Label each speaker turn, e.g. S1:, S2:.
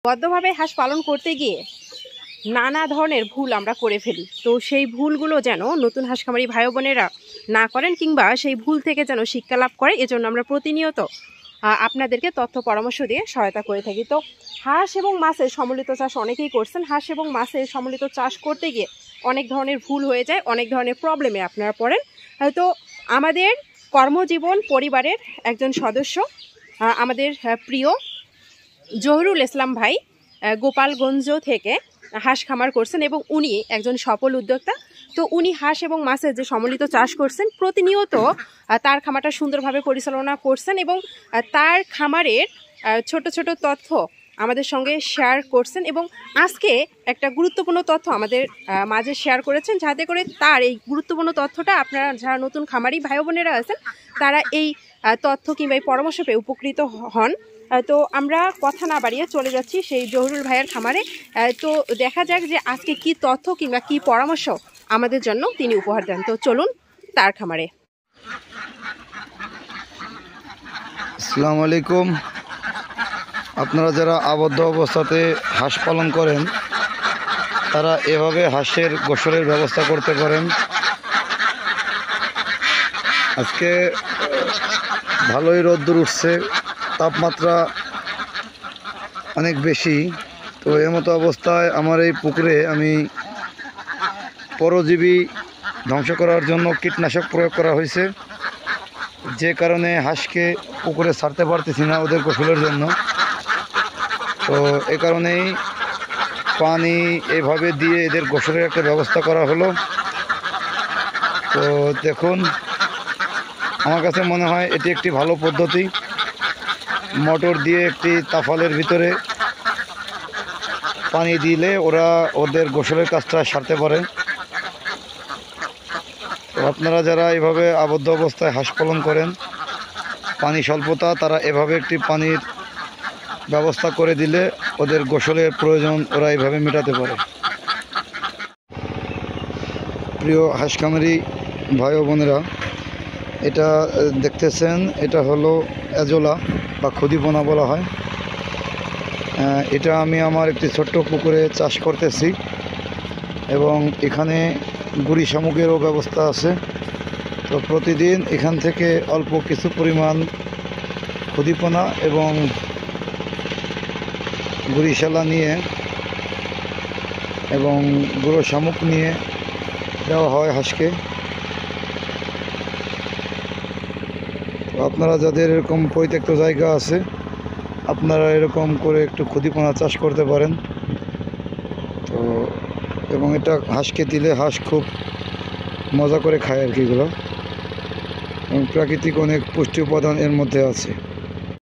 S1: বদ্ধভাবে হাঁস পালন করতে গিয়ে নানা ধরনের ভুল আমরা করে ফেলি। তো সেই ভুলগুলো যেন নতুন হাঁস খামারি ভাই বোনেরা না করেন, কিংবা সেই ভুল থেকে যেন শিক্ষা লাভ করে, এজন্য আমরা প্রতিনিয়ত আপনাদেরকে তথ্য পরামর্শ দিয়ে সহায়তা করে থাকি। তো হাঁস এবং মাছের সম্মিলিত চাষ অনেকেই করছেন। হাঁস এবং মাছের সম্মিলিত চাষ করতে গিয়ে অনেক ধরনের ভুল হয়ে যায়, অনেক ধরনের প্রবলেমে আপনারা পড়েন। তো আমাদের কর্মজীবন পরিবারের একজন সদস্য, আমাদের প্রিয় জহিরুল ইসলাম ভাই গোপালগঞ্জ থেকে হাঁস খামার করছেন এবং উনি একজন সফল উদ্যোক্তা। তো উনি হাঁস এবং মাছের যে সম্মিলিত চাষ করছেন, প্রতিনিয়ত তার খামারটা সুন্দরভাবে পরিচালনা করছেন এবং তার খামারের ছোট ছোট তথ্য আমাদের সঙ্গে শেয়ার করছেন। এবং আজকে একটা গুরুত্বপূর্ণ তথ্য আমাদের মাঝে শেয়ার করেছেন, যাতে করে তার এই গুরুত্বপূর্ণ তথ্যটা আপনারা যারা নতুন খামারি ভাই বোনেরা আছেন তারা এই তথ্য কিংবা এই পরামর্শ পেয়ে উপকৃত হন। তো আমরা কথা না বাড়িয়ে চলে যাচ্ছি সেই জহিরুল ভাইয়ের খামারে। তো দেখা যাক যে আজকে কি তথ্য কিংবা কি পরামর্শ আমাদের জন্য তিনি উপহার দেন। তো চলুন তার খামারে।
S2: আসসালামু আলাইকুম। আপনারা যারা আবদ্ধ অবস্থাতে হাঁস পালন করেন তারা এভাবে হাঁসের গোসলের ব্যবস্থা করতে পারেন। আজকে ভালোই রোদ্দুর উঠছে, তাপমাত্রা অনেক বেশি। তো এমতো অবস্থায় আমার এই পুকুরে আমি পরজীবী ধ্বংস করার জন্য কীটনাশক প্রয়োগ করা হয়েছে, যে কারণে হাঁসকে পুকুরে ছাড়তে পারতেছি না ওদের গোসলের জন্য। তো এই কারণেই পানি এভাবে দিয়ে এদের গোসলের একটা ব্যবস্থা করা হলো। তো দেখুন, আমার কাছে মনে হয় এটি একটি ভালো পদ্ধতি। মোটর দিয়ে একটি তাফালের ভিতরে পানি দিলে ওরা ওদের গোসলের কাজটা সারতে পারে। তো আপনারা যারা এভাবে আবদ্ধ অবস্থায় হাঁস পালন করেন, পানি স্বল্পতা, তারা এভাবে একটি পানির ব্যবস্থা করে দিলে ওদের গোসলের প্রয়োজন ওরা এইভাবে মেটাতে পারে। প্রিয় হাঁস খামারি ভাই ও বোনেরা, এটা দেখতেছেন, এটা হলো এজোলা বা ক্ষুদিপোনা বলা হয়। এটা আমি আমার একটি ছোট্ট পুকুরে চাষ করতেছি এবং এখানে গুঁড়ি শামুকেরও ব্যবস্থা আছে। তো প্রতিদিন এখান থেকে অল্প কিছু পরিমাণ ক্ষুদিপোনা এবং গুঁড়িশালা নিয়ে এবং গুঁড়ো শামুক নিয়ে দেওয়া হয় হাঁসকে। আপনারা যাদের এরকম পরিত্যক্ত জায়গা আছে, আপনারা এরকম করে একটু ক্ষুদিপোনা চাষ করতে পারেন। তো এবং এটা হাঁসকে দিলে হাঁস খুব মজা করে খায় আর কি। এগুলো এবং প্রাকৃতিক অনেক পুষ্টি উপাদান এর মধ্যে আছে।